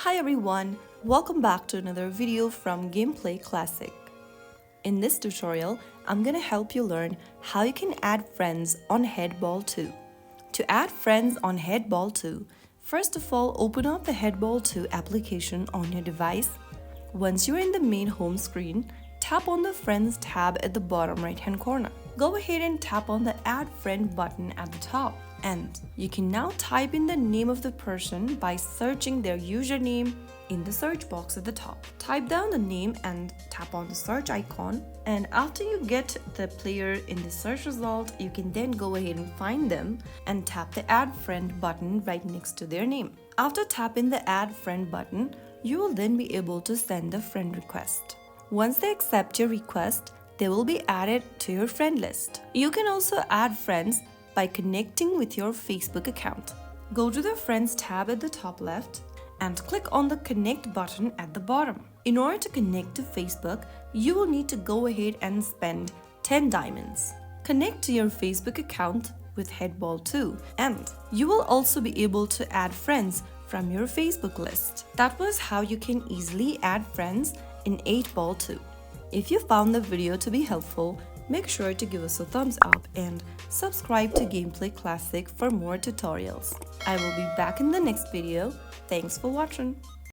Hi everyone, welcome back to another video from Gameplay Classic. In this tutorial, I'm gonna help you learn how you can add friends on HeadBall 2. To add friends on HeadBall 2, first of all, open up the HeadBall 2 application on your device. Once you're in the main home screen, tap on the Friends tab at the bottom right-hand corner. Go ahead and tap on the Add Friend button at the top. And you can now type in the name of the person by searching their username in the search box at the top. Type down the name and tap on the search icon. And after you get the player in the search result, you can then go ahead and find them and tap the Add Friend button right next to their name. After tapping the Add Friend button, you will then be able to send a friend request. Once they accept your request, they will be added to your friend list. You can also add friends by connecting with your Facebook account. Go to the Friends tab at the top left and click on the Connect button at the bottom. In order to connect to Facebook, you will need to go ahead and spend 10 diamonds. Connect to your Facebook account with HeadBall 2 and you will also be able to add friends from your Facebook list. That was how you can easily add friends in 8Ball 2. If you found the video to be helpful, make sure to give us a thumbs up and subscribe to Gameplay Classic for more tutorials. I will be back in the next video. Thanks for watching.